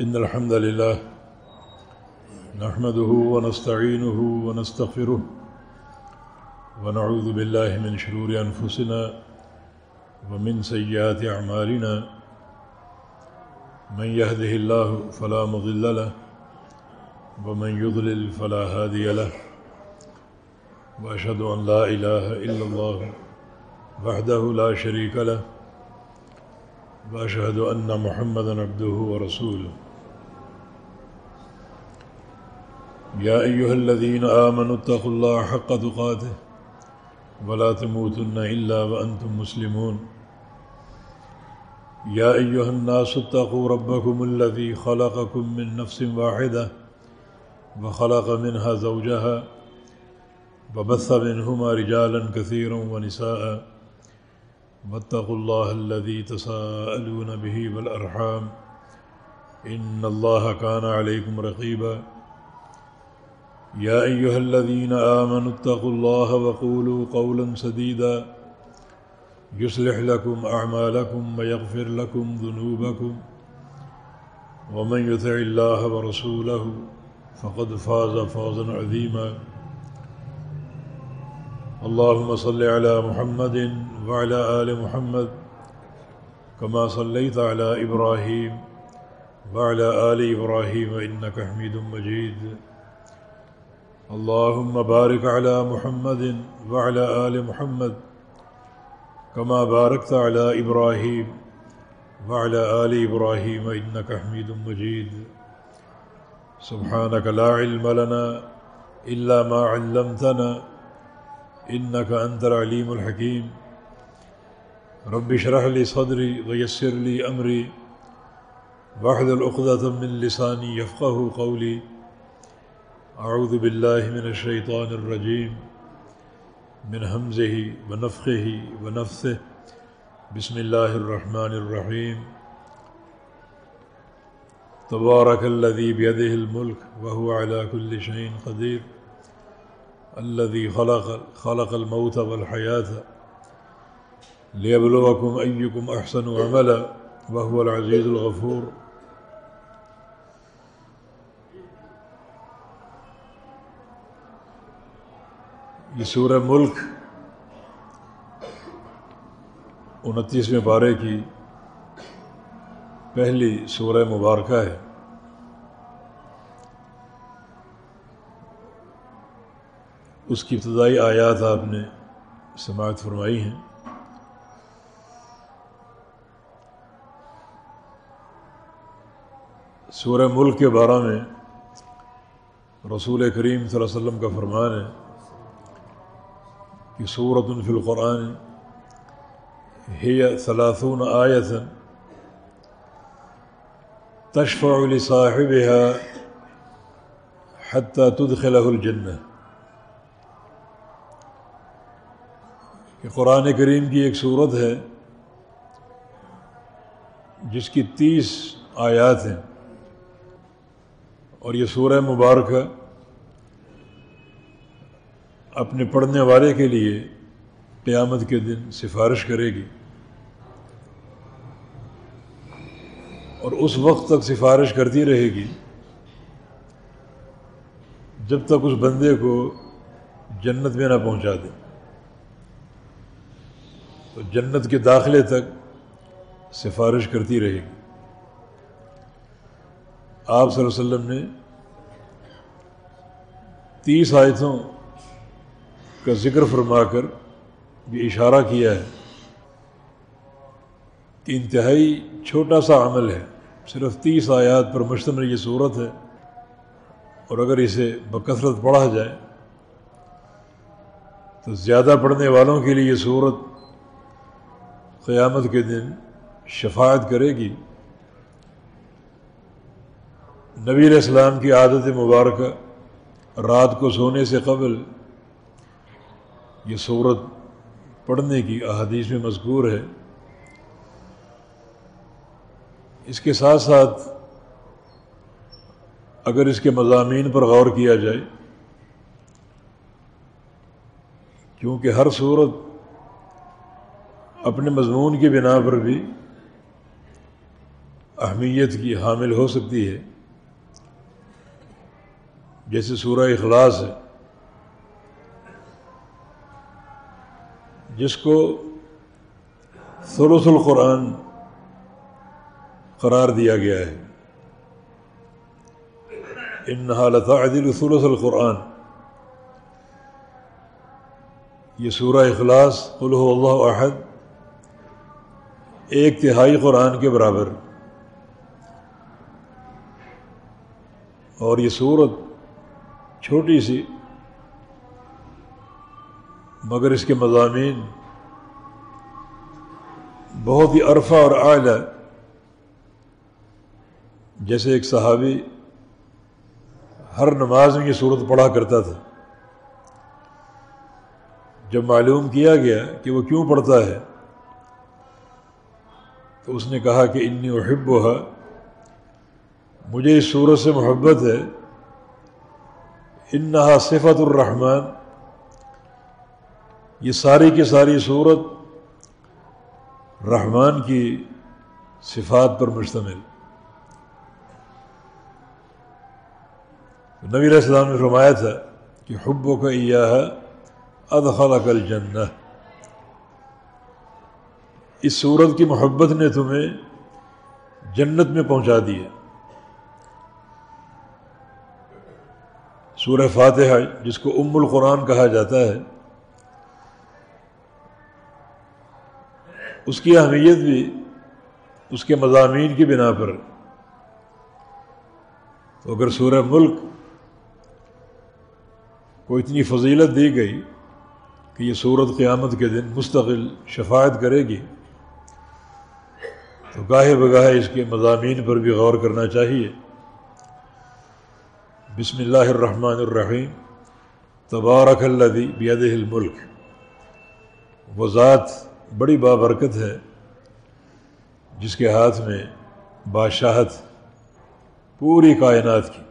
إن الحمد لله نحمده ونستعينه ونستغفره ونعوذ بالله من شرور أنفسنا ومن سيئات أعمالنا من يهده الله فلا مضل له ومن يضلل فلا هادي له وأشهد أن لا إله إلا الله وحده لا شريك له وأشهد أن محمدًا عبده ورسوله يا أيها الذين آمنوا اتقوا الله حق تقاته ولا تموتن إلا وأنتم مسلمون يا أيها الناس اتقوا ربكم الذي خلقكم من نفس واحدة وخلق منها زوجها وبث منهما رجالا كثيرا ونساء واتقوا الله الذي تساءلون به والأرحام إن الله كان عليكم رقيبا يا أيها الذين آمنوا اتقوا الله وقولوا قولا سديدا يصلح لكم أعمالكم ويغفر لكم ذنوبكم ومن يطع الله ورسوله فقد فاز فوزا عظيما اللهم صل على محمد وعلى آل محمد كما صليت على إبراهيم وعلى آل إبراهيم إنك حميد مجيد اللهم بارك على محمد وعلى آل محمد كما باركت على إبراهيم وعلى آل إبراهيم إنك حميد مجيد سبحانك لا علم لنا إلا ما علمتنا إنك أنت العليم الحكيم رب اشرح لي صدري ويسر لي أمري واحلل عقدة من لساني يفقهوا قولي أعوذ بالله من الشيطان الرجيم من همزه ونفخه ونفثه بسم الله الرحمن الرحيم تبارك الذي بيده الملك وهو على كل شيء قدير الذي خلق الموت والحياة ليبلوكم أيكم أحسن عملا وهو العزيز الغفور یہ سورہ ملک 29ویں پارے کی پہلی سورہ مبارکہ ہے۔ اس کی ابتدائی آیات آپ نے سماعت فرمائی ہیں۔ سورہ ملک کے بارے میں رسول کریم صلی اللہ علیہ وسلم کا فرمان ہے کہ سورۃ فی القرآن ہی 30 آیۃ تشفع لصاحبها حتی تدخلہ الجنہ، کہ قرآن کریم کی ایک سورت ہے جس کی 30 آیات ہیں، اور یہ سورہ مبارکہ اپنے پڑھنے والے کے لیے قیامت کے دن سفارش کرے گی، اور اس وقت تک سفارش کرتی رہے گی جب تک اس بندے کو جنت میں نہ پہنچا دے۔ تو جنت کے داخلے تک سفارش کرتی رہے گی۔ آپ صلی اللہ علیہ وسلم نے 30 آیتوں کا ذکر فرما کر یہ اشارہ کیا ہے کہ انتہائی چھوٹا سا عمل ہے، صرف 30 آیات پر مشتمل یہ صورت ہے، اور اگر اسے بکثرت پڑھا جائے تو زیادہ پڑھنے والوں کے لیے یہ صورت قیامت کے دن شفاعت کرے گی۔ نبی علیہ السلام کی عادت مبارکہ رات کو سونے سے قبل یہ سورت پڑھنے کی احادیث میں مذکور ہے۔ اس کے ساتھ ساتھ اگر اس کے مضامین پر غور کیا جائے، کیونکہ ہر سورت اپنے مضمون کی بنا پر بھی اہمیت کی حامل ہو سکتی ہے، جیسے سورہ اخلاص ہے، جس کو ثلث القرآن قرار دیا گیا ہے، انہا لتعدل ثلث القرآن۔ یہ سورہ اخلاص قل هو اللہ احد 1/3 قرآن کے برابر، اور یہ سورت چھوٹی سی مگر اس کے مضامین بہت ہی عرفہ اور اعلیٰ۔ جیسے ایک صحابی ہر نماز میں یہ سورت پڑھا کرتا تھا، جب معلوم کیا گیا کہ وہ کیوں پڑھتا ہے تو اس نے کہا کہ انی احبھا، مجھے اس سورت سے محبت ہے، انہا صفت الرحمن، یہ ساری کی ساری سورت رحمان کی صفات پر مشتمل۔ نبی علیہ السلام نے فرمایا تھا کہ حبک ایہا ادخلک الجنہ، اس سورت کی محبت نے تمہیں جنت میں پہنچا دیا۔ سورہ فاتحہ جس کو ام القرآن کہا جاتا ہے، اس کی اہمیت بھی اس کے مضامین کی بنا پر، تو اگر سورہ ملک کو اتنی فضیلت دی گئی کہ یہ سورت قیامت کے دن مستقل شفاعت کرے گی، تو گاہے بگاہے اس کے مضامین پر بھی غور کرنا چاہیے۔ بسم اللہ الرحمن الرحیم، تبارک الذی بیدہ الملک، وہ ذات بڑی بابرکت ہے جس کے ہاتھ میں بادشاہت پوری کائنات کی،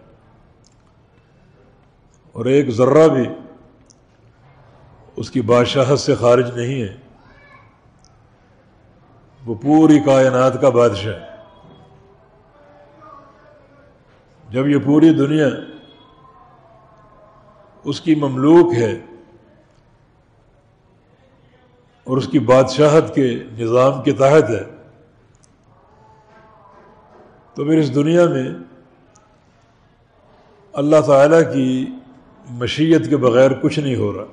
اور ایک ذرہ بھی اس کی بادشاہت سے خارج نہیں ہے، وہ پوری کائنات کا بادشاہ ہے۔ جب یہ پوری دنیا اس کی مملوک ہے اور اس کی بادشاہت کے نظام کے تحت ہے، تو پھر اس دنیا میں اللہ تعالیٰ کی مشیت کے بغیر کچھ نہیں ہو رہا۔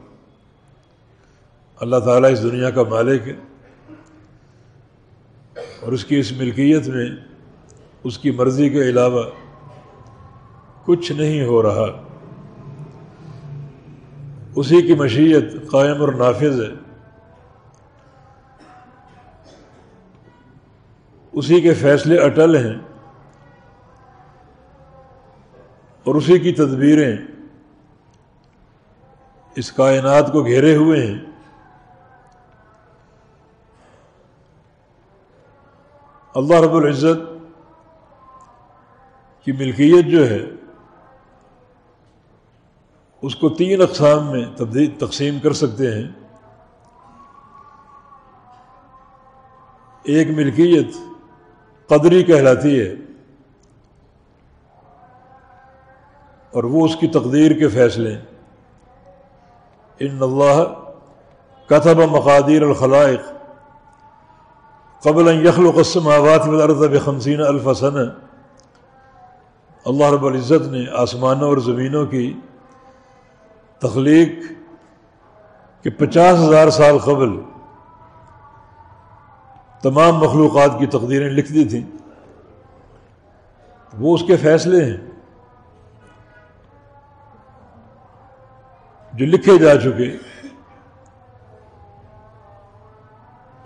اللہ تعالیٰ اس دنیا کا مالک ہے، اور اس کی اس ملکیت میں اس کی مرضی کے علاوہ کچھ نہیں ہو رہا۔ اسی کی مشیت قائم اور نافذ ہے، اسی کے فیصلے اٹل ہیں، اور اسی کی تدبیریں اس کائنات کو گھیرے ہوئے ہیں۔ اللہ رب العزت کی ملکیت جو ہے اس کو 3 اقسام میں تقسیم کر سکتے ہیں۔ ایک ملکیت قدری کہلاتی ہے، اور وہ اس کی تقدیر کے فیصلے۔ ان اللہ کتب مقادیر الخلائق قبل ان يخلق السماوات والارض ب50,000 سنہ، اللہ رب العزت نے آسمانوں اور زمینوں کی تخلیق کے 50,000 سال قبل تمام مخلوقات کی تقدیریں لکھ دی تھیں۔ وہ اس کے فیصلے ہیں جو لکھے جا چکے،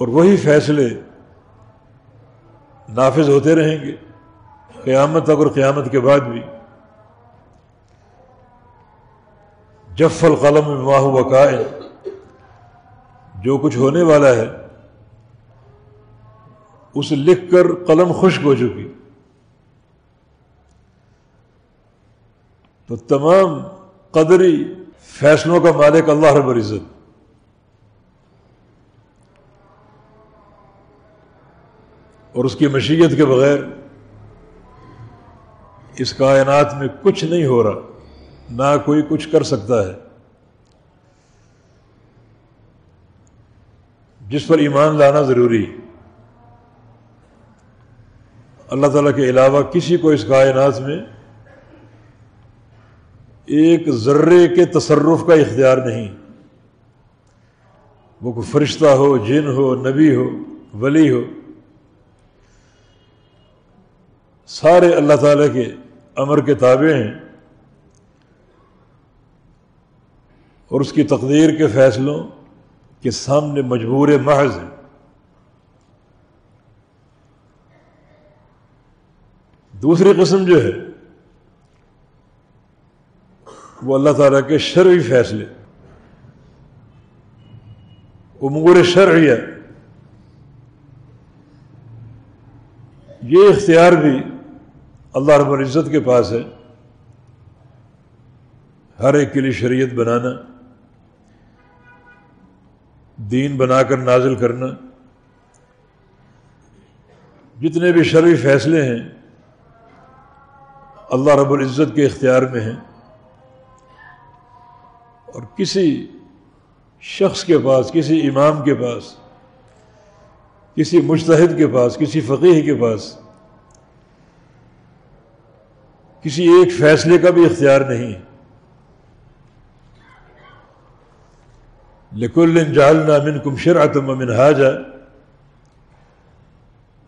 اور وہی فیصلے نافذ ہوتے رہیں گے قیامت تک، اور قیامت کے بعد بھی۔ جف القلم بما هو کائن، جو کچھ ہونے والا ہے اسے لکھ کر قلم خشک ہو چکی۔ تو تمام قدری فیصلوں کا مالک اللہ رب العزت۔ اور اس کی مشیت کے بغیر اس کائنات میں کچھ نہیں ہو رہا، نہ کوئی کچھ کر سکتا ہے، جس پر ایمان لانا ضروری ہے۔ اللہ تعالیٰ کے علاوہ کسی کو اس کائنات میں ایک ذرے کے تصرف کا اختیار نہیں، وہ کوئی فرشتہ ہو، جن ہو، نبی ہو، ولی ہو، سارے اللہ تعالیٰ کے امر کے تابع ہیں اور اس کی تقدیر کے فیصلوں کے سامنے مجبور محض ہیں۔ دوسری قسم جو ہے وہ اللہ تعالیٰ کے شرعی فیصلے، امور شرعیہ، یہ اختیار بھی اللہ رب العزت کے پاس ہے، ہر ایک کے لیے شریعت بنانا، دین بنا کر نازل کرنا، جتنے بھی شرعی فیصلے ہیں اللہ رب العزت کے اختیار میں ہیں، اور کسی شخص کے پاس، کسی امام کے پاس، کسی مجتہد کے پاس، کسی فقیہ کے پاس کسی ایک فیصلے کا بھی اختیار نہیں۔ لِكُلٍّ جَعَلْنَا مِنْكُمْ شِرْعَةً وَمِنْهَاجًا،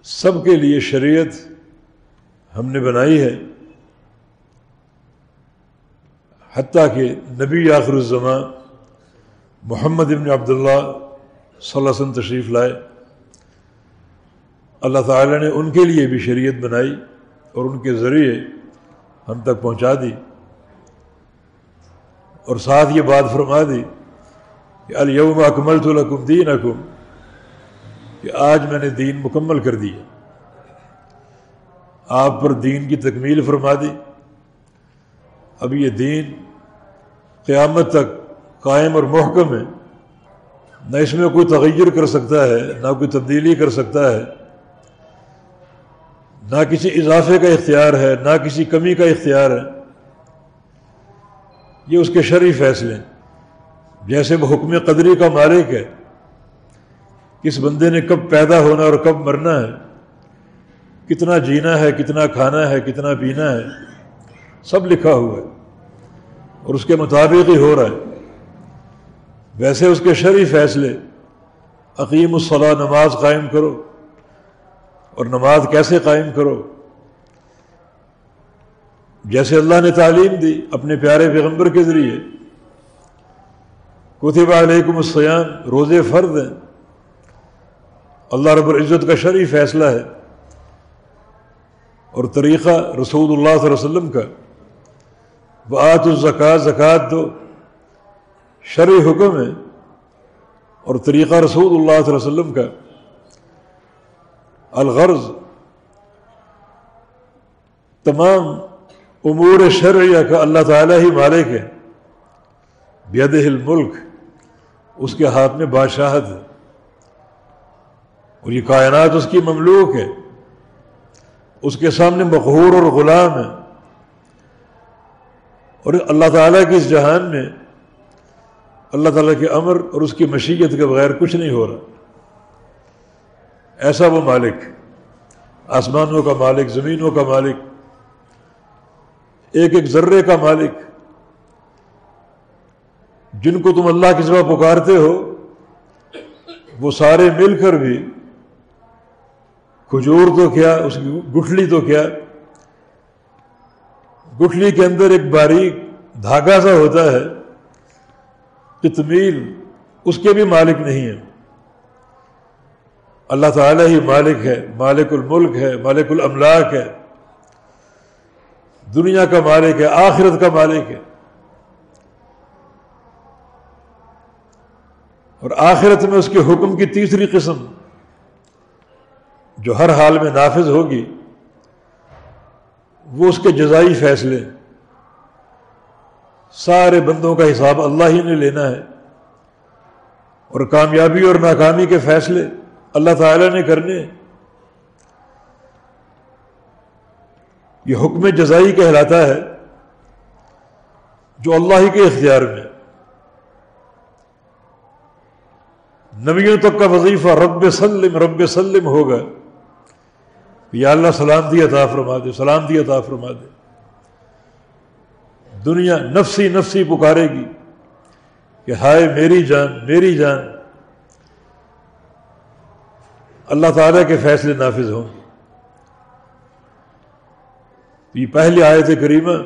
سب کے لیے شریعت ہم نے بنائی ہے، حتیٰ کہ نبی آخر الزمان محمد ابن عبداللہ صلی اللہ علیہ وسلم تشریف لائے، اللہ تعالیٰ نے ان کے لیے بھی شریعت بنائی اور ان کے ذریعے ہم تک پہنچا دی، اور ساتھ یہ بات فرما دی کہ الیوم اکملت لکم دینکم، کہ آج میں نے دین مکمل کر دیا، آپ پر دین کی تکمیل فرما دی۔ اب یہ دین قیامت تک قائم اور محکم ہے، نہ اس میں کوئی تغیر کر سکتا ہے، نہ کوئی تبدیلی کر سکتا ہے، نہ کسی اضافے کا اختیار ہے، نہ کسی کمی کا اختیار ہے۔ یہ اس کے شرعی فیصلے ہیں۔ جیسے وہ حکم قدری کا مالک ہے، کس بندے نے کب پیدا ہونا اور کب مرنا ہے، کتنا جینا ہے، کتنا کھانا ہے، کتنا پینا ہے، سب لکھا ہوا ہے اور اس کے مطابق ہی ہو رہا ہے۔ ویسے اس کے شرعی فیصلے، اقیم الصلاۃ، نماز قائم کرو، اور نماز کیسے قائم کرو، جیسے اللہ نے تعلیم دی اپنے پیارے پیغمبر کے ذریعے، کتب علیکم الصیام، روزے فرض ہیں، اللہ رب العزت کا شرعی فیصلہ ہے، اور طریقہ رسول اللہ صلی اللہ علیہ وسلم کا، وآتوا الزکاۃ، زکوٰۃ دو، شرعی حکم ہے اور طریقہ رسول اللہ صلی اللہ علیہ وسلم کا۔ الغرض، تمام امور شرعیہ کا اللہ تعالیٰ ہی مالک ہے، بیدہ الملک، اس کے ہاتھ میں بادشاہت ہے، اور یہ کائنات اس کی مملوک ہے، اس کے سامنے مقہور اور غلام ہے، اور اللہ تعالیٰ کی اس جہان میں اللہ تعالیٰ کے امر اور اس کی مشیت کے بغیر کچھ نہیں ہو رہا۔ ایسا وہ مالک، آسمانوں کا مالک، زمینوں کا مالک، ایک ایک ذرے کا مالک، جن کو تم اللہ کے سوا پکارتے ہو وہ سارے مل کر بھی، کھجور تو کیا، اس کی گٹھلی تو کیا، گٹھلی کے اندر ایک باریک دھاگا سا ہوتا ہے، قطمیر، اس کے بھی مالک نہیں ہے۔ اللہ تعالیٰ ہی مالک ہے، مالک الملک ہے، مالک الاملاک ہے، دنیا کا مالک ہے، آخرت کا مالک ہے، اور آخرت میں اس کے حکم کی تیسری قسم جو ہر حال میں نافذ ہوگی، وہ اس کے جزائی فیصلے، سارے بندوں کا حساب اللہ ہی نے لینا ہے، اور کامیابی اور ناکامی کے فیصلے اللہ تعالیٰ نے کرنے۔ یہ حکم جزائی کہلاتا ہے جو اللہ ہی کے اختیار میں. نبیوں تک کا وظیفہ رب سلم ہوگا. یا اللہ سلامتی عطا فرما دے، سلامتی عطا فرما دے. دنیا نفسی نفسی پکارے گی کہ ہائے میری جان میری جان. اللہ تعالیٰ کے فیصلے نافذ ہوں. یہ پہلی آیت کریمہ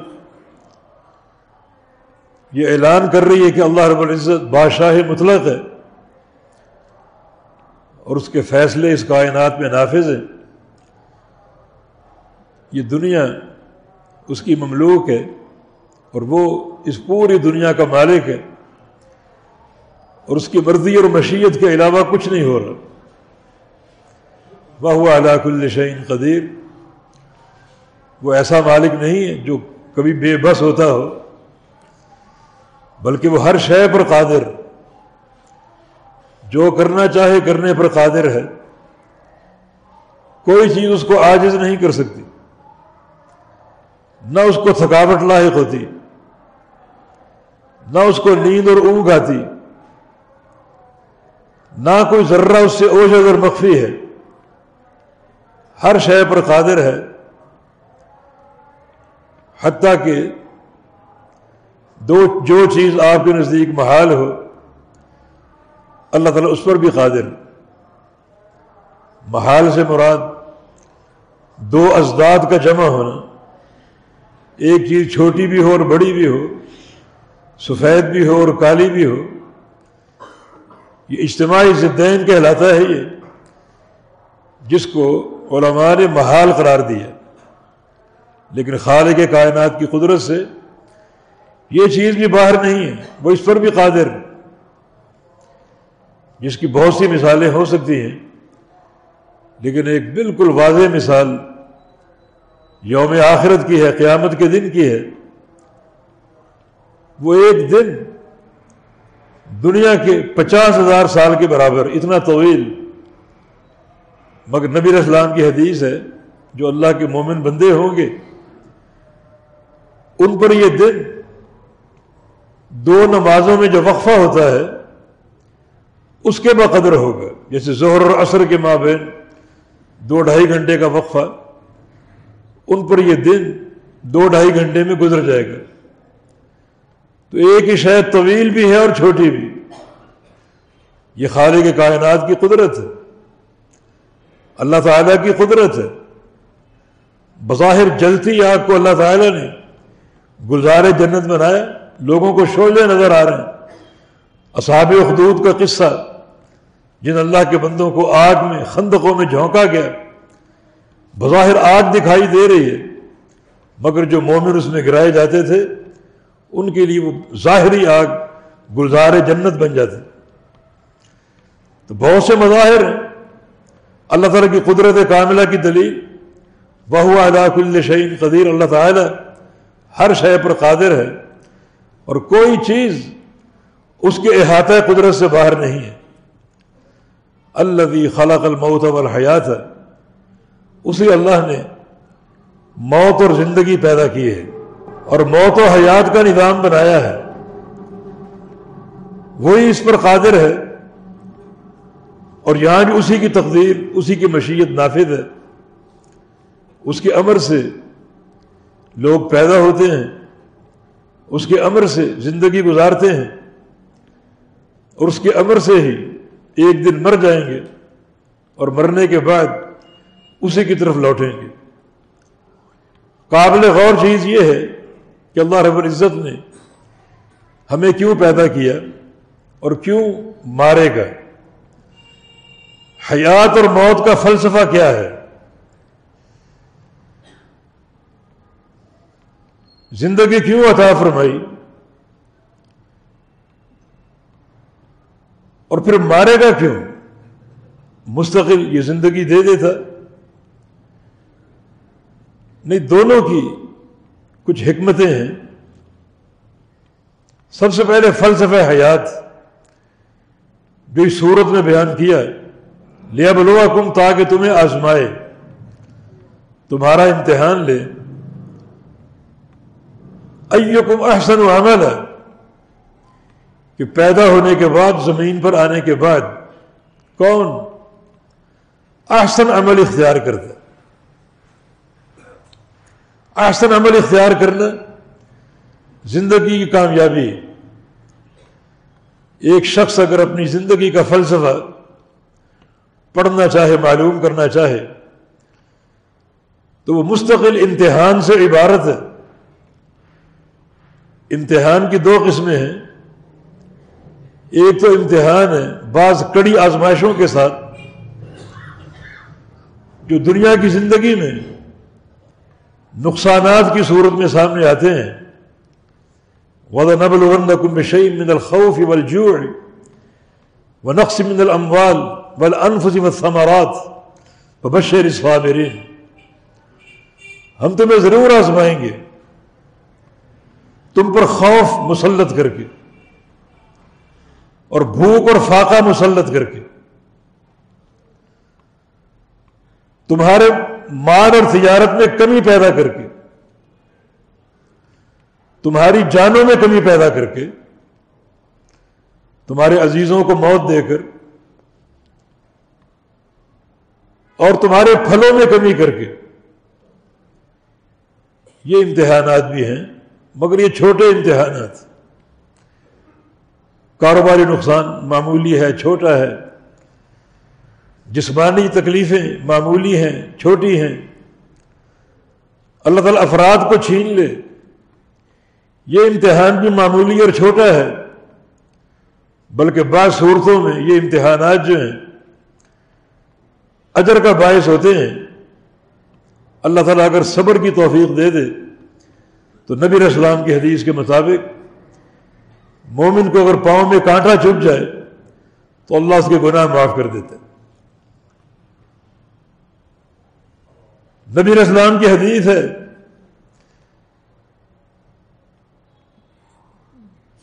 یہ اعلان کر رہی ہے کہ اللہ رب العزت بادشاہ مطلق ہے اور اس کے فیصلے اس کائنات میں نافذ ہیں. یہ دنیا اس کی مملوک ہے اور وہ اس پوری دنیا کا مالک ہے اور اس کی مرضی اور مشیت کے علاوہ کچھ نہیں ہو رہا. وَهُوَ عَلَى كُلِّ شَيْءٍ قدیر. وہ ایسا مالک نہیں ہے جو کبھی بے بس ہوتا ہو، بلکہ وہ ہر شے پر قادر، جو کرنا چاہے کرنے پر قادر ہے. کوئی چیز اس کو عاجز نہیں کر سکتی، نہ اس کو تھکاوٹ لاحق ہوتی، نہ اس کو نیند اور اونگ آتی، نہ کوئی ذرہ اس سے اوجھل اور مخفی ہے. ہر شے پر قادر ہے، حتیٰ کہ جو چیز آپ کے نزدیک محال ہو اللہ تعالیٰ اس پر بھی قادر. محال سے مراد دو ازداد کا جمع ہونا. ایک چیز چھوٹی بھی ہو اور بڑی بھی ہو، سفید بھی ہو اور کالی بھی ہو. یہ اجتماعی ضدین کہلاتا ہے، یہ جس کو علماء نے محال قرار دیا. لیکن خالق کائنات کی قدرت سے یہ چیز بھی باہر نہیں ہے، وہ اس پر بھی قادر، جس کی بہت سی مثالیں ہو سکتی ہیں. لیکن ایک بالکل واضح مثال یوم آخرت کی ہے، قیامت کے دن کی ہے. وہ ایک دن دنیا کے 50,000 سال کے برابر، اتنا طویل. مگر نبی علیہ السلام کی حدیث ہے جو اللہ کے مومن بندے ہوں گے ان پر یہ دن دو نمازوں میں جو وقفہ ہوتا ہے اس کے بقدر ہوگا. جیسے ظہر اور عصر کے مابین 2-2.5 گھنٹے کا وقفہ، ان پر یہ دن 2-2.5 گھنٹے میں گزر جائے گا. تو ایک ہی شے طویل بھی ہے اور چھوٹی بھی. یہ خالق کائنات کی قدرت ہے، اللہ تعالیٰ کی قدرت ہے. بظاہر جلتی آگ کو اللہ تعالیٰ نے گلزار جنت بنایا، لوگوں کو شعلے نظر آ رہے ہیں. اصحاب اخدود کا قصہ، جن اللہ کے بندوں کو آگ میں خندقوں میں جھونکا گیا، بظاہر آگ دکھائی دے رہی ہے مگر جو مومن اس میں گرائے جاتے تھے ان کے لیے وہ ظاہری آگ گلزار جنت بن جاتی. تو بہت سے مظاہر ہیں اللہ تعالیٰ کی قدرت کاملہ کی دلیل. وَهُوَ عَلَى كُلِّ شَيْءٍ قدیر. اللہ تعالیٰ ہر شے پر قادر ہے اور کوئی چیز اس کے احاطہ قدرت سے باہر نہیں ہے. الذی خلق الموت والحیات، اسی اللہ نے موت اور زندگی پیدا کی ہے اور موت و حیات کا نظام بنایا ہے. وہی اس پر قادر ہے اور یہاں بھی اسی کی تقدیر، اسی کی مشیت نافذ ہے. اس کے امر سے لوگ پیدا ہوتے ہیں، اس کے امر سے زندگی گزارتے ہیں اور اس کے امر سے ہی ایک دن مر جائیں گے اور مرنے کے بعد اسی کی طرف لوٹیں گے. قابل غور چیز یہ ہے کہ اللہ رب العزت نے ہمیں کیوں پیدا کیا اور کیوں مارے گا. حیات اور موت کا فلسفہ کیا ہے؟ زندگی کیوں عطا فرمائی اور پھر مارے گا کیوں؟ مستقل یہ زندگی دے دیتا نہیں. دونوں کی کچھ حکمتیں ہیں. سب سے پہلے فلسفہ حیات بھی صورت میں بیان کیا ہے. لِيَبْلُوَكُمْ، تاکہ تمہیں آزمائے، تمہارا امتحان لے. ایکم احسن عملا، کہ پیدا ہونے کے بعد، زمین پر آنے کے بعد کون احسن عمل اختیار کرتا ہے۔ احسن عمل اختیار کرنا زندگی کی کامیابی ہے۔ ایک شخص اگر اپنی زندگی کا فلسفہ پڑھنا چاہے، معلوم کرنا چاہے، تو وہ مستقل امتحان سے عبارت ہے۔ امتحان کی دو قسمیں ہیں، ایک تو امتحان ہے بعض کڑی آزمائشوں کے ساتھ جو دنیا کی زندگی میں نقصانات کی صورت میں سامنے آتے ہیں۔ وَلَنَبْلُوَنَّكُمْ بِشَيْءٍ مِّنَ الْخَوْفِ وَالْجُوعِ وَنَقْصٍ مِّنَ الْأَمْوَالِ وَالْأَنفُسِ وَالثَّمَرَاتِ وَبَشِّرِ الصَّابِرِينَ، ہم تمہیں ضرور آزمائیں گے، تم پر خوف مسلط کر کے اور بھوک اور فاقہ مسلط کر کے، تمہارے مال اور تجارت میں کمی پیدا کر کے، تمہاری جانوں میں کمی پیدا کر کے، تمہارے عزیزوں کو موت دے کر، اور تمہارے پھلوں میں کمی کر کے۔ یہ امتحانات بھی ہیں، مگر یہ چھوٹے امتحانات۔ کاروباری نقصان معمولی ہے، چھوٹا ہے، جسمانی تکلیفیں معمولی ہیں، چھوٹی ہیں، اللہ تعالیٰ افراد کو چھین لے، یہ امتحان بھی معمولی اور چھوٹا ہے۔ بلکہ بعض صورتوں میں یہ امتحانات جو ہیں اجر کا باعث ہوتے ہیں۔ اللہ تعالیٰ اگر صبر کی توفیق دے دے تو نبی علیہ السلام کی حدیث کے مطابق مومن کو اگر پاؤں میں کانٹا چبھ جائے تو اللہ اس کے گناہ معاف کر دیتا ہے۔ نبی علیہ السلام کی حدیث ہے،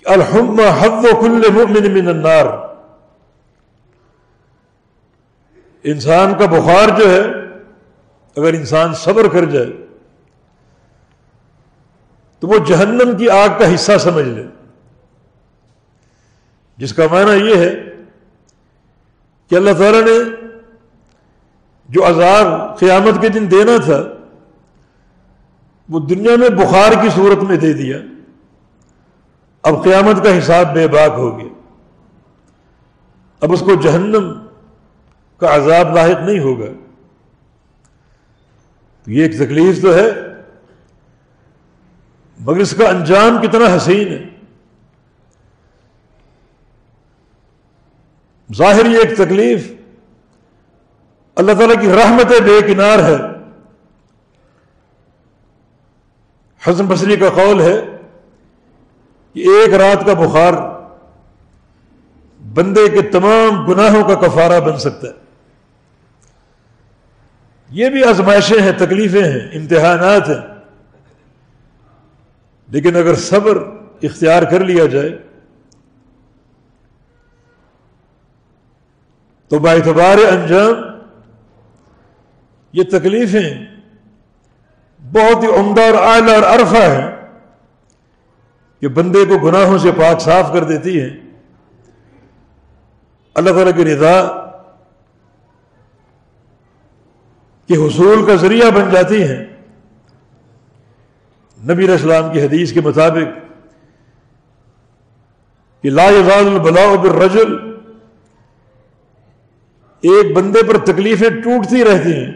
الحمى حظ كل مؤمن من النار، انسان کا بخار جو ہے اگر انسان صبر کر جائے تو وہ جہنم کی آگ کا حصہ سمجھ لے، جس کا معنی یہ ہے کہ اللہ تعالیٰ نے جو عذاب قیامت کے دن دینا تھا وہ دنیا میں بخار کی صورت میں دے دیا، اب قیامت کا حساب بے باک ہو گیا، اب اس کو جہنم کا عذاب لاحق نہیں ہوگا۔ تو یہ ایک تکلیف تو ہے، مگر اس کا انجام کتنا حسین ہے۔ ظاہر یہ ایک تکلیف اللہ تعالیٰ کی رحمت بے کنار ہے۔ حسن بصری کا قول ہے کہ ایک رات کا بخار بندے کے تمام گناہوں کا کفارہ بن سکتا ہے۔ یہ بھی آزمائشیں ہیں، تکلیفیں ہیں، امتحانات ہیں، لیکن اگر صبر اختیار کر لیا جائے تو باعتبار انجام یہ تکلیفیں بہت ہی عمدہ اور اعلیٰ اور عرفہ ہیں کہ بندے کو گناہوں سے پاک صاف کر دیتی ہیں، اللہ تعالیٰ کی رضا کے حصول کا ذریعہ بن جاتی ہیں۔ نبی علیہ السلام کی حدیث کے مطابق کہ لا یزال البلاء بالرجل، ایک بندے پر تکلیفیں ٹوٹتی رہتی ہیں،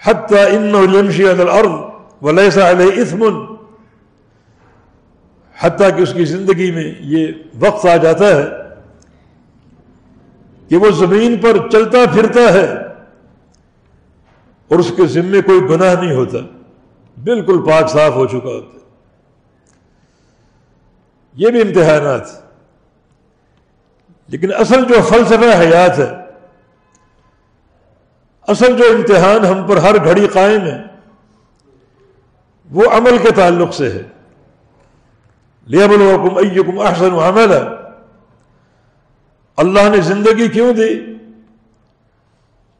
حتی انہ یمشی علی الارض ولیس علیہ اثم، حتیٰ کہ اس کی زندگی میں یہ وقت آ جاتا ہے کہ وہ زمین پر چلتا پھرتا ہے اور اس کے ذمے کوئی گناہ نہیں ہوتا، بالکل پاک صاف ہو چکا ہوتا ہے۔ یہ بھی امتحانات، لیکن اصل جو فلسفہ حیات ہے، اصل جو امتحان ہم پر ہر گھڑی قائم ہے وہ عمل کے تعلق سے ہے۔ لِيَبْلُوَكُمْ أَيُّكُمْ أَحْسَنُ عَمَلًا، اللہ نے زندگی کیوں دی؟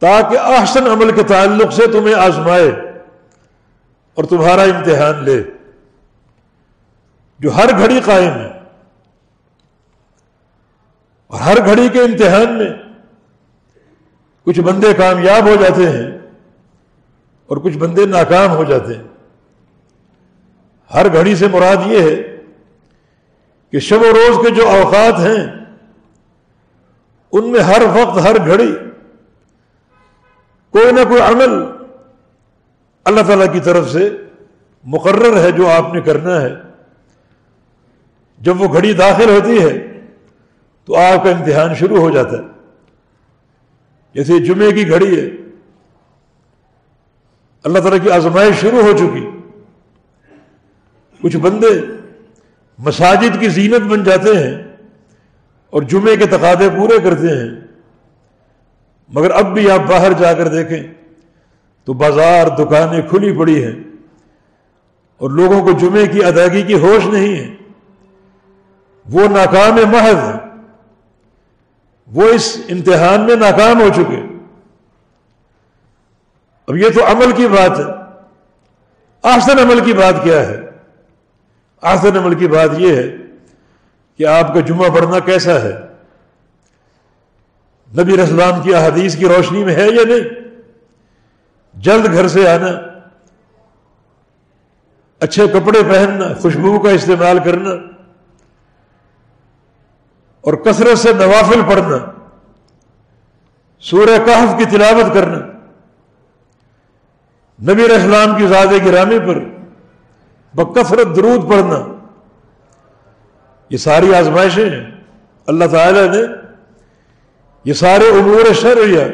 تاکہ احسن عمل کے تعلق سے تمہیں آزمائے، اور تمہارا امتحان لے، جو ہر گھڑی قائم ہے، اور ہر گھڑی کے امتحان میں کچھ بندے کامیاب ہو جاتے ہیں اور کچھ بندے ناکام ہو جاتے ہیں۔ ہر گھڑی سے مراد یہ ہے کہ شب و روز کے جو اوقات ہیں ان میں ہر وقت ہر گھڑی کوئی نہ کوئی عمل اللہ تعالیٰ کی طرف سے مقرر ہے جو آپ نے کرنا ہے۔ جب وہ گھڑی داخل ہوتی ہے تو آپ کا امتحان شروع ہو جاتا ہے۔ جیسے جمعے کی گھڑی ہے، اللہ تعالیٰ کی آزمائش شروع ہو چکی، کچھ بندے مساجد کی زینت بن جاتے ہیں اور جمعے کے تقاضے پورے کرتے ہیں، مگر اب بھی آپ باہر جا کر دیکھیں تو بازار دکانیں کھلی پڑی ہیں اور لوگوں کو جمعے کی ادائیگی کی ہوش نہیں ہے، وہ ناکام محض ہیں، وہ اس امتحان میں ناکام ہو چکے۔ اب یہ تو عمل کی بات ہے، احسن عمل کی بات کیا ہے؟ احسن عمل کی بات یہ ہے کہ آپ کا جمعہ پڑھنا کیسا ہے، نبی علیہ السلام کی احادیث کی روشنی میں ہے یا نہیں؟ جلد گھر سے آنا، اچھے کپڑے پہننا، خوشبو کا استعمال کرنا اور کثرت سے نوافل پڑھنا، سورہ کہف کی تلاوت کرنا، نبی علیہ السلام کی ذات گرامی پر بکثرت درود پڑھنا، یہ ساری آزمائشیں ہیں۔ اللہ تعالی نے یہ سارے امور شرعیہ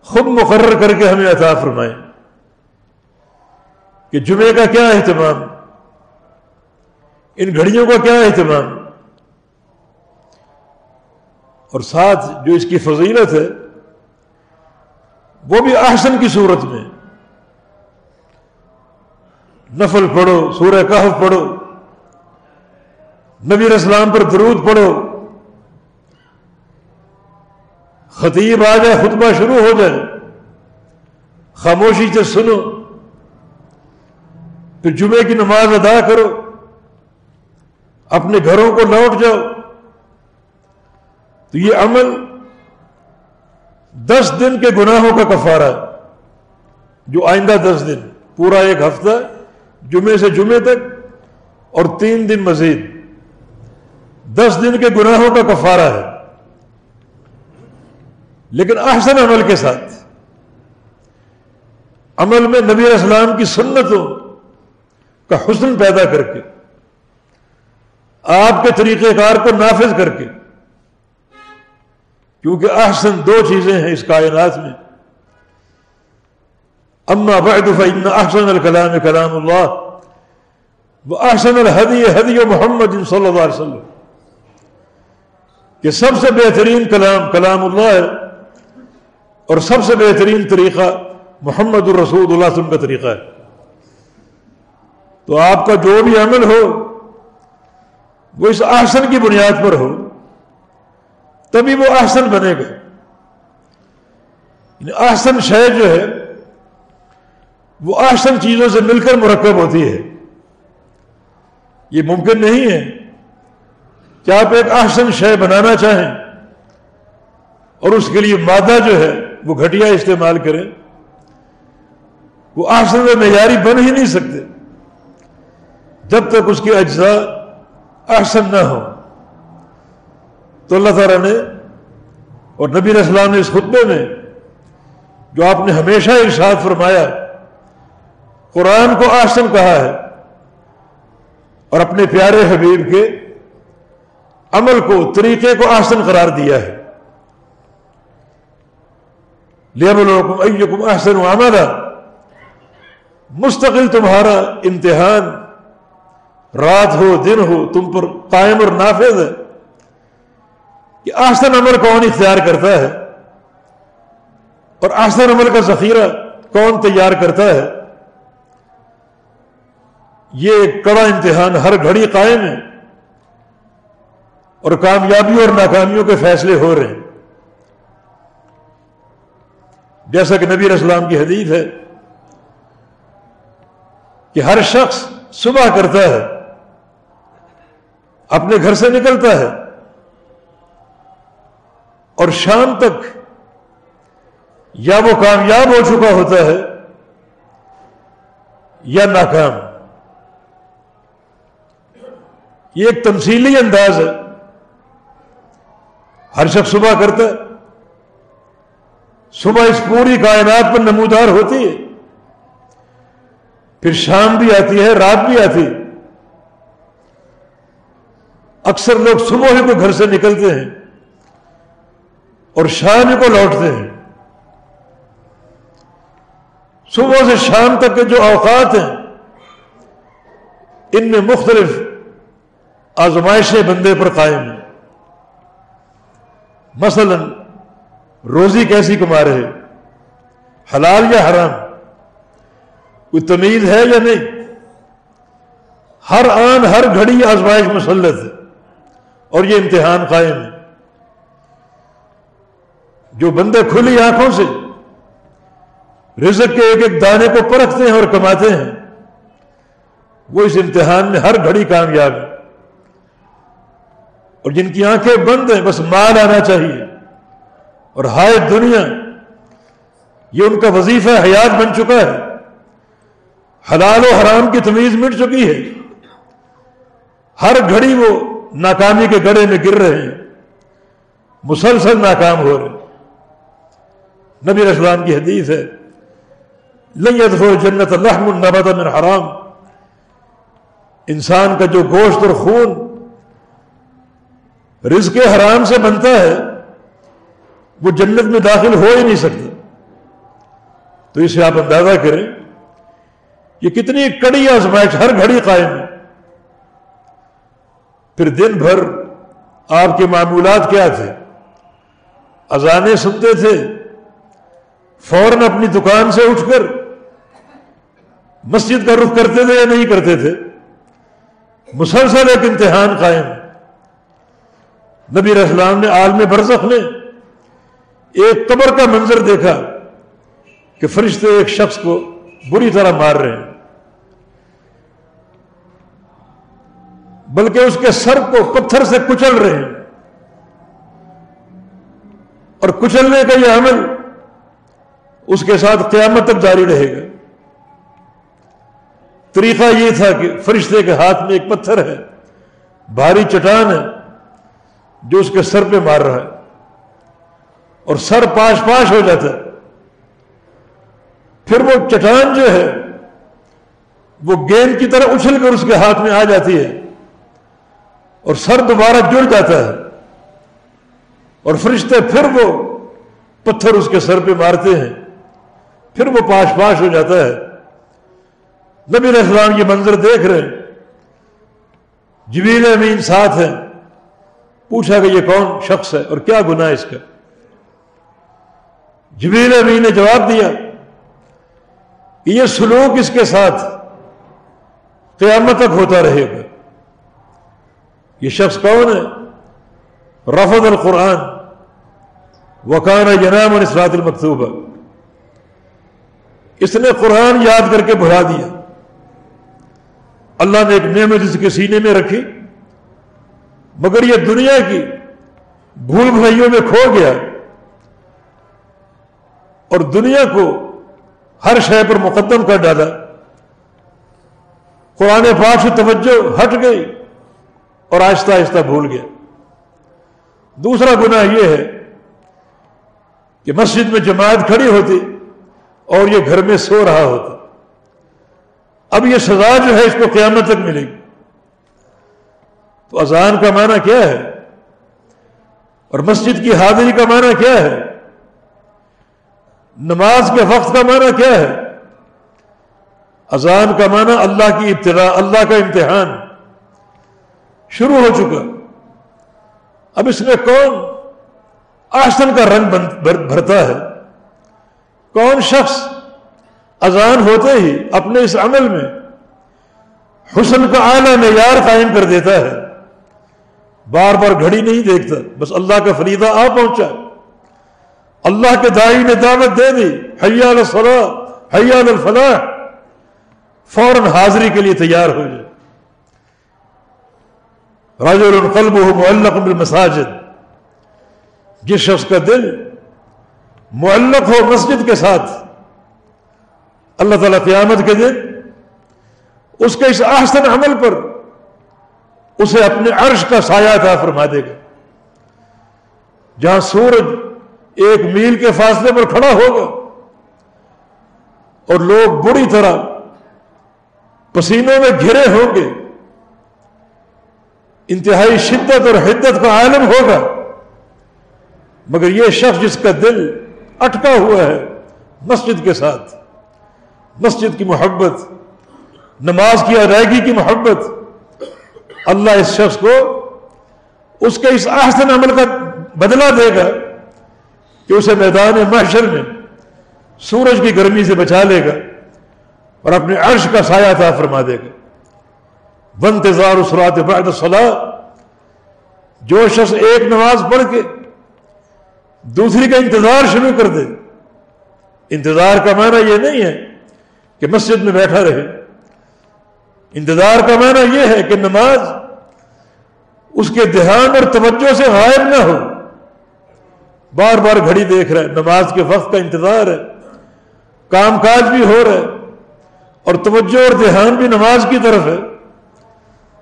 خود مقرر کر کے ہمیں عطا فرمائے کہ جمعے کا کیا اہتمام، ان گھڑیوں کا کیا اہتمام، اور ساتھ جو اس کی فضیلت ہے وہ بھی احسن کی صورت میں، نفل پڑھو، سورہ کہف پڑھو، نبی علیہ السلام پر درود پڑھو، خطیب آ جائے، خطبہ شروع ہو جائے، خاموشی سے سنو، پھر جمعے کی نماز ادا کرو، اپنے گھروں کو لوٹ جاؤ، تو یہ عمل 10 دن کے گناہوں کا کفارہ ہے، جو آئندہ 10 دن، پورا ایک ہفتہ جمعے سے جمعے تک اور 3 دن مزید 10 دن کے گناہوں کا کفارہ ہے، لیکن احسن عمل کے ساتھ، عمل میں نبی علیہ السلام کی سنتوں کا حسن پیدا کر کے، آپ کے طریقہ کار کو نافذ کر کے، کیونکہ احسن 2 چیزیں ہیں اس کائنات میں، اما بعد فإن احسن الکلام کلام اللہ واحسن الہدی ہدی محمد صلی اللہ علیہ وسلم، کہ سب سے بہترین کلام کلام اللہ ہے اور سب سے بہترین طریقہ محمد الرسول اللہ صلی اللہ علیہ وسلم کا طریقہ ہے۔ تو آپ کا جو بھی عمل ہو وہ اس احسن کی بنیاد پر ہو، تبھی وہ احسن بنے گا۔ احسن شے جو ہے وہ احسن چیزوں سے مل کر مرکب ہوتی ہے۔ یہ ممکن نہیں ہے کہ آپ ایک احسن شے بنانا چاہیں اور اس کے لیے مادہ جو ہے وہ گھٹیا استعمال کریں، وہ احسن و معیاری بن ہی نہیں سکتے جب تک اس کے اجزاء احسن نہ ہو۔ تو اللہ تعالیٰ نے اور نبی علیہ السلام نے اس خطبے میں جو آپ نے ہمیشہ ارشاد فرمایا، قرآن کو احسن کہا ہے اور اپنے پیارے حبیب کے عمل کو، طریقے کو احسن قرار دیا ہے۔ لِيَبْلُوَكُمْ أَيُّكُمْ أَحْسَنُ عَمَلًا، مستقل تمہارا امتحان رات ہو دن ہو تم پر قائم اور نافذ ہے کہ احسن عمل کون اختیار کرتا ہے اور احسن عمل کا ذخیرہ کون تیار کرتا ہے۔ یہ ایک کڑا امتحان ہر گھڑی قائم ہے اور کامیابی اور ناکامیوں کے فیصلے ہو رہے ہیں۔ جیسا کہ نبی علیہ السلام کی حدیث ہے کہ ہر شخص صبح کرتا ہے، اپنے گھر سے نکلتا ہے اور شام تک یا وہ کامیاب ہو چکا ہوتا ہے یا ناکام۔ یہ ایک تمثیلی انداز ہے۔ ہر شخص صبح کرتا ہے، صبح اس پوری کائنات پر نمودار ہوتی ہے، پھر شام بھی آتی ہے، رات بھی آتی ہے۔ اکثر لوگ صبح ہی کو گھر سے نکلتے ہیں اور شام ہی کو لوٹتے ہیں۔ صبح سے شام تک کے جو اوقات ہیں ان میں مختلف آزمائشیں بندے پر قائم ہیں۔ مثلا روزی کیسی کما رہے، حلال یا حرام، کوئی تمیز ہے یا نہیں؟ ہر آن ہر گھڑی آزمائش مسلط ہے اور یہ امتحان قائم ہے۔ جو بندے کھلی آنکھوں سے رزق کے ایک ایک دانے کو پرکھتے ہیں اور کماتے ہیں، وہ اس امتحان میں ہر گھڑی کامیاب ہے، اور جن کی آنکھیں بند ہیں بس مال آنا چاہیے اور ہائے دنیا، یہ ان کا وظیفہ حیات بن چکا ہے۔ حلال و حرام کی تمیز مٹ چکی ہے، ہر گھڑی وہ ناکامی کے گڑھے میں گر رہے ہیں، مسلسل ناکام ہو رہے ہیں۔ نبی علیہ السلام کی حدیث ہے، لن يدخل جنت لحم نبت من حرام، انسان کا جو گوشت اور خون رزق حرام سے بنتا ہے وہ جنت میں داخل ہو ہی نہیں سکتا۔ تو اسے آپ اندازہ کریں یہ کتنی کڑی آزمائش ہر گھڑی قائم ہے۔ پھر دن بھر آپ کے معمولات کیا تھے؟ اذانیں سنتے تھے، فوراً اپنی دکان سے اٹھ کر مسجد کا رخ کرتے تھے یا نہیں کرتے تھے؟ مسلسل ایک امتحان قائم ہے۔ نبی علیہ السلام نے عالم برزخ میں ایک قبر کا منظر دیکھا کہ فرشتے ایک شخص کو بری طرح مار رہے ہیں، بلکہ اس کے سر کو پتھر سے کچل رہے ہیں، اور کچلنے کا یہ عمل اس کے ساتھ قیامت تک جاری رہے گا۔ طریقہ یہ تھا کہ فرشتے کے ہاتھ میں ایک پتھر ہے، بھاری چٹان ہے جو اس کے سر پہ مار رہا ہے، اور سر پاش پاش ہو جاتا ہے۔ پھر وہ چٹان جو ہے وہ گیند کی طرح اچھل کر اس کے ہاتھ میں آ جاتی ہے اور سر دوبارہ جڑ جاتا ہے، اور فرشتے پھر وہ پتھر اس کے سر پہ مارتے ہیں، پھر وہ پاش پاش ہو جاتا ہے۔ نبی علیہ السلام یہ منظر دیکھ رہے ہیں، جبریل امین ساتھ ہیں۔ پوچھا کہ یہ کون شخص ہے اور کیا گناہ ہے اس کا؟ جبریل امین نے جواب دیا کہ یہ سلوک اس کے ساتھ قیامت تک ہوتا رہے گا۔ یہ شخص کون ہے؟ رفض القرآن وکان ینام عن الصلاۃ المکتوبہ، اس نے قرآن یاد کر کے بھلا دیا۔ اللہ نے ایک نعمت اس کے سینے میں رکھی، مگر یہ دنیا کی بھول بھلائیوں میں کھو گیا اور دنیا کو ہر شے پر مقدم کر ڈالا۔ قرآن پاک سے توجہ ہٹ گئی اور آہستہ آہستہ بھول گیا۔ دوسرا گناہ یہ ہے کہ مسجد میں جماعت کھڑی ہوتی اور یہ گھر میں سو رہا ہوتا۔ اب یہ سزا جو ہے اس کو قیامت تک ملے گی۔ تو اذان کا معنی کیا ہے اور مسجد کی حاضری کا معنی کیا ہے؟ نماز کے وقت کا معنی کیا ہے؟ اذان کا معنی اللہ کی ابتلا، اللہ کا امتحان شروع ہو چکا۔ اب اس میں کون احسن کا رنگ بھرتا ہے؟ کون شخص اذان ہوتے ہی اپنے اس عمل میں حسن کا اعلیٰ معیار قائم کر دیتا ہے، بار بار گھڑی نہیں دیکھتا، بس اللہ کا فریضہ آ پہنچا، اللہ کے داعی نے دعوت دے دی، حی علی الصلاۃ حی علی الفلاح، فوراً حاضری کے لیے تیار ہو جائے. رجل قلبہ معلق بالمساجد، جس شخص کا دل معلق ہو مسجد کے ساتھ، اللہ تعالیٰ قیامت کے دن اس کے اس احسن عمل پر اسے اپنے عرش کا سایہ عطا فرما دے گا. جہاں سورج 1 میل کے فاصلے پر کھڑا ہوگا اور لوگ بری طرح پسینوں میں گھرے ہوں گے، انتہائی شدت اور حدت کا عالم ہوگا، مگر یہ شخص جس کا دل اٹکا ہوا ہے مسجد کے ساتھ، مسجد کی محبت، نماز کی ادائیگی کی محبت، اللہ اس شخص کو اس کے اس احسن عمل کا بدلہ دے گا کہ اسے میدان محشر میں سورج کی گرمی سے بچا لے گا اور اپنے عرش کا سایہ عطا فرما دے گا. وانتظار الصلاۃ بعد الصلاۃ، جو شخص ایک نماز پڑھ کے دوسری کا انتظار شروع کر دے. انتظار کا معنی یہ نہیں ہے کہ مسجد میں بیٹھا رہے، انتظار کا معنی یہ ہے کہ نماز اس کے دھیان اور توجہ سے غائب نہ ہو. بار بار گھڑی دیکھ رہا ہے، نماز کے وقت کا انتظار ہے، کام کاج بھی ہو رہا ہے اور توجہ اور دھیان بھی نماز کی طرف ہے.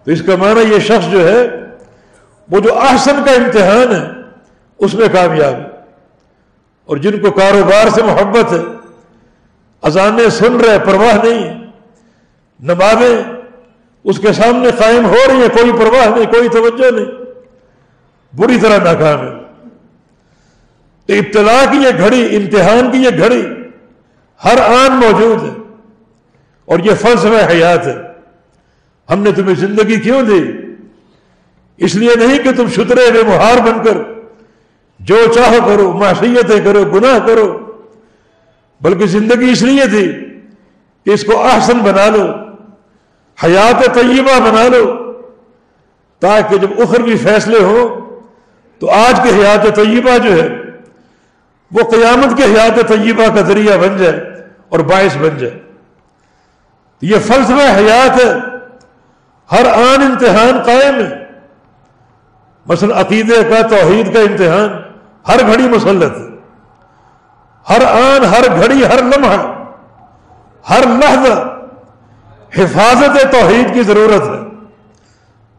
تو اس کا معنی یہ شخص جو ہے وہ جو احسن کا امتحان ہے اس میں کامیاب ہے. اور جن کو کاروبار سے محبت ہے، اذانیں سن رہے، پرواہ نہیں ہے، نمازیں اس کے سامنے قائم ہو رہی ہیں، کوئی پرواہ نہیں، کوئی توجہ نہیں، بری طرح ناکام ہے. تو ابتلا کی یہ گھڑی، امتحان کی یہ گھڑی ہر آن موجود ہے، اور یہ فلسفہ حیات ہے. ہم نے تمہیں زندگی کیوں دی؟ اس لیے نہیں کہ تم شترے بے مہار بن کر جو چاہو کرو، معصیتیں کرو، گناہ کرو، بلکہ زندگی اس لیے تھی کہ اس کو احسن بنا لو، حیات طیبہ بنا لو، تاکہ جب اخروی فیصلے ہوں تو آج کی حیات طیبہ جو ہے وہ قیامت کی حیات طیبہ کا ذریعہ بن جائے اور باعث بن جائے. یہ فلسفہ حیات ہے، ہر آن امتحان قائم ہے. مثلا عقیدے کا، توحید کا امتحان ہر گھڑی مسلط ہے، ہر آن، ہر گھڑی، ہر لمحہ، ہر لحظہ حفاظت توحید کی ضرورت ہے.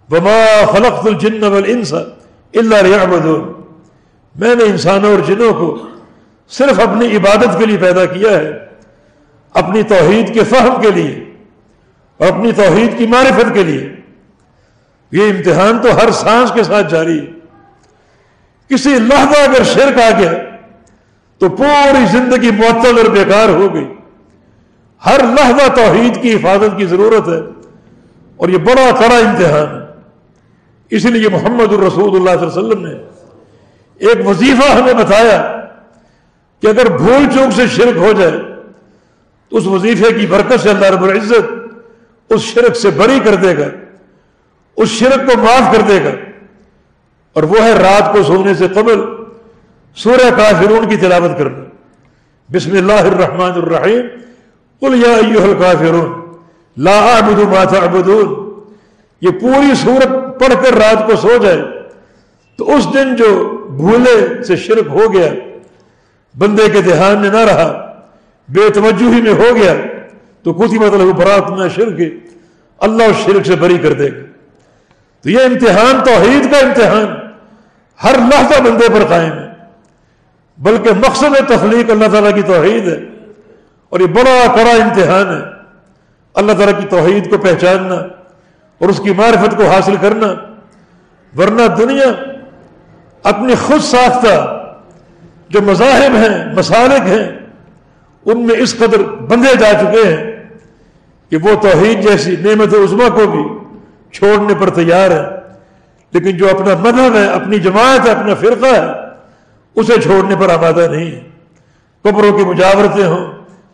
وما خلقت الجن والانس الا ليعبدون، میں نے انسانوں اور جنوں کو صرف اپنی عبادت کے لیے پیدا کیا ہے، اپنی توحید کے فہم کے لیے اور اپنی توحید کی معرفت کے لیے. یہ امتحان تو ہر سانس کے ساتھ جاری ہے. کسی لحظہ اگر شرک آ گیا تو پوری زندگی معطل اور بیکار ہو گئی. ہر لحظہ توحید کی حفاظت کی ضرورت ہے، اور یہ بڑا کڑا امتحان ہے. اس لیے محمد الرسول اللہ صلی اللہ علیہ وسلم نے ایک وظیفہ ہمیں بتایا کہ اگر بھول چوک سے شرک ہو جائے تو اس وظیفے کی برکت سے اللہ رب العزت اس شرک سے بری کر دے گا، اس شرک کو معاف کر دے گا. اور وہ ہے رات کو سونے سے قبل سورہ کافرون کی تلاوت کرنا. بسم اللہ الرحمن الرحیم، قل یا ایھا الکافرون لا اعبد ما تعبدون. یہ پوری سورت پڑھ کر رات کو سو جائے تو اس دن جو بھولے سے شرک ہو گیا، بندے کے دھیان میں نہ رہا، بے توجہی میں ہو گیا، تو کتبت لہ براءۃ من الشرک، اللہ اس شرک سے بری کر دے گا. تو یہ امتحان توحید کا امتحان ہر لحظہ بندے پر قائم ہے، بلکہ مقصد تخلیق اللہ تعالیٰ کی توحید ہے، اور یہ بڑا کڑا امتحان ہے اللہ تعالیٰ کی توحید کو پہچاننا اور اس کی معرفت کو حاصل کرنا. ورنہ دنیا اپنی خود ساختہ جو مذاہب ہیں، مسالک ہیں، ان میں اس قدر بندھے جا چکے ہیں کہ وہ توحید جیسی نعمت عظمیٰ کو بھی چھوڑنے پر تیار ہے، لیکن جو اپنا مذہب ہے، اپنی جماعت ہے، اپنا فرقہ ہے، اسے چھوڑنے پر آمادہ نہیں ہے. قبروں کی مجاورتیں ہوں،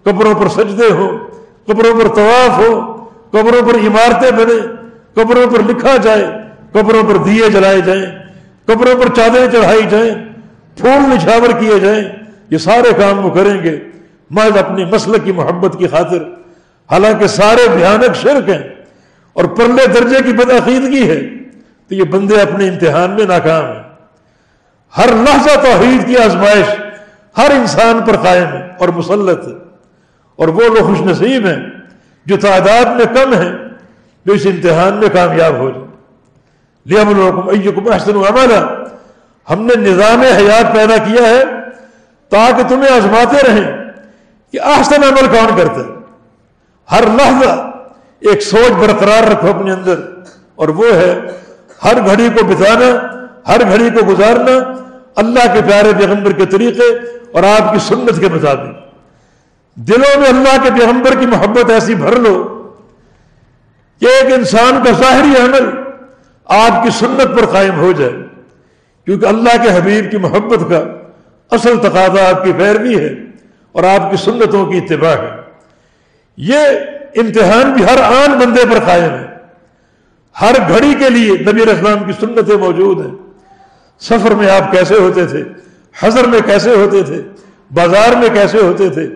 قبروں پر سجدے ہوں، قبروں پر طواف ہو، قبروں پر عمارتیں بنے، قبروں پر لکھا جائے، قبروں پر دیے جلائے جائیں، قبروں پر چادریں چڑھائی جائیں، پھول نچھاور کیے جائیں، یہ سارے کام وہ کریں گے محض اپنی مسلک کی محبت کی خاطر، حالانکہ سارے بھیانک شرک ہیں اور پرلے درجے کی بدعقیدگی ہے، تو یہ بندے اپنے امتحان میں ناکام ہیں۔ ہر لحظہ توحید کی آزمائش ہر انسان پر قائم ہے اور مسلط ہے، اور وہ لوگ خوش نصیب ہیں جو تعداد میں کم ہیں، جو اس امتحان میں کامیاب ہو جائیں۔ لِيَبْلُوَكُمْ أَيُّكُمْ أَحْسَنُ عَمَلًا، ہم نے نظام حیات پیدا کیا ہے تاکہ تمہیں آزماتے رہیں کہ احسن عمل کون کرتا ہے۔ ہر لحظہ ایک سوچ برقرار رکھو اپنے اندر، اور وہ ہے ہر گھڑی کو بتانا، ہر گھڑی کو گزارنا اللہ کے پیارے پیغمبر کے طریقے اور آپ کی سنت کے مطابق۔ دلوں میں اللہ کے پیغمبر کی محبت ایسی بھر لو کہ ایک انسان کا ظاہری عمل آپ کی سنت پر قائم ہو جائے، کیونکہ اللہ کے حبیب کی محبت کا اصل تقاضا آپ کی پیروی ہے اور آپ کی سنتوں کی اتباع ہے۔ یہ امتحان بھی ہر آن بندے پر قائم ہے، ہر گھڑی کے لیے نبی علیہ السلام کی سنتیں موجود ہیں۔ سفر میں آپ کیسے ہوتے تھے، حضر میں کیسے ہوتے تھے، بازار میں کیسے ہوتے تھے،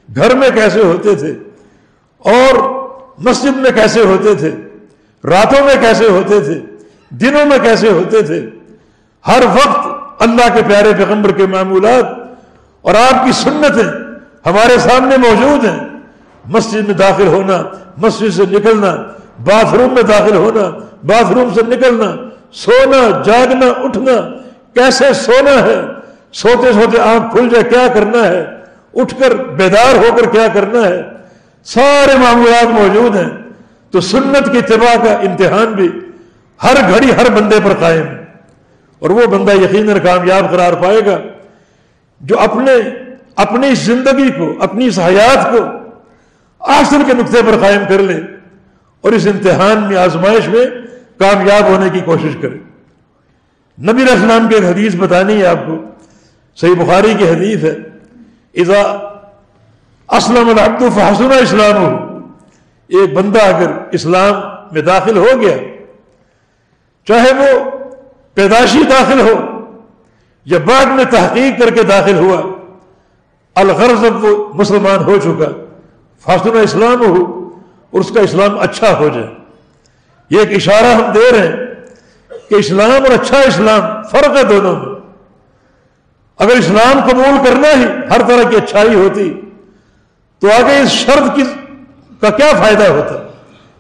گھر میں کیسے ہوتے تھے، اور مسجد میں کیسے ہوتے تھے، راتوں میں کیسے ہوتے تھے، دنوں میں کیسے ہوتے تھے۔ ہر وقت اللہ کے پیارے پیغمبر کے معمولات اور آپ کی سنتیں ہمارے سامنے موجود ہیں۔ مسجد میں داخل ہونا، مسجد سے نکلنا، باتھ روم میں داخل ہونا، باتھ روم سے نکلنا، سونا، جاگنا، اٹھنا، کیسے سونا ہے، سوتے سوتے آنکھ کھل جائے کیا کرنا ہے، اٹھ کر بیدار ہو کر کیا کرنا ہے، سارے معمولات موجود ہیں۔ تو سنت کی اتباع کا امتحان بھی ہر گھڑی ہر بندے پر قائم ہے، اور وہ بندہ یقیناً کامیاب قرار پائے گا جو اپنی اس زندگی کو، اپنی اس حیات کو احسن کے نقطے پر قائم کر لے اور اس امتحان میں، آزمائش میں کامیاب ہونے کی کوشش کرے۔ نبی علیہ السلام کی ایک حدیث بتانی ہے آپ کو، صحیح بخاری کی حدیث ہے، اذا اسلم العبد فحسن اسلامہ، ایک بندہ اگر اسلام میں داخل ہو گیا، چاہے وہ پیدائشی داخل ہو یا بعد میں تحقیق کر کے داخل ہوا، الغرض اب وہ مسلمان ہو چکا، فحسن اسلامہ، اور اس کا اسلام اچھا ہو جائے۔ یہ ایک اشارہ ہم دے رہے ہیں کہ اسلام اور اچھا اسلام فرق ہے دونوں میں۔ اگر اسلام قبول کرنا ہی ہر طرح کی اچھائی ہوتی تو آگے اس شرط کا کیا فائدہ ہوتا؟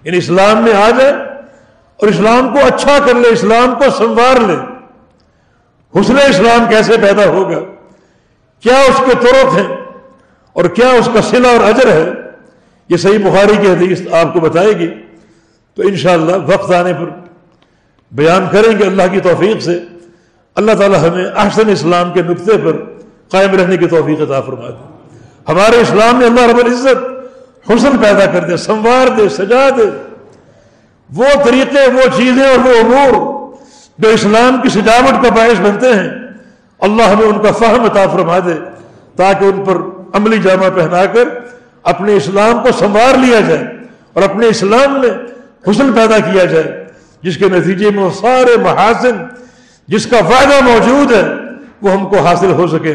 یعنی اسلام میں آ جائے اور اسلام کو اچھا کر لے، اسلام کو سنوار لے۔ حسن اسلام کیسے پیدا ہوگا، کیا اس کے طرق ہیں اور کیا اس کا صلہ اور اجر ہے، یہ صحیح بخاری کی حدیث آپ کو بتائے گی، تو انشاءاللہ وقت آنے پر بیان کریں گے اللہ کی توفیق سے۔ اللہ تعالی ہمیں احسن اسلام کے نقطے پر قائم رہنے کی توفیق عطا فرما دے۔ ہمارے اسلام میں اللہ رب العزت حسن پیدا کر دے، سنوار دے، سجا دے، وہ طریقے، وہ چیزیں اور وہ امور جو اسلام کی سجاوٹ کا باعث بنتے ہیں، اللہ ہمیں ان کا فہم عطا فرما دے تاکہ ان پر عملی جامہ پہنا کر اپنے اسلام کو سنوار لیا جائے اور اپنے اسلام میں حسن پیدا کیا جائے، جس کے نتیجے میں وہ سارے محاسن جس کا فائدہ موجود ہے وہ ہم کو حاصل ہو سکے۔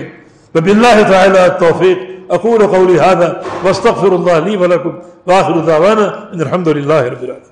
وباللہ تعالی التوفیق، اقول قولی ھذا واستغفر اللہ لی ولکم، وآخر دعوانا ان الحمد للہ رب العالمین۔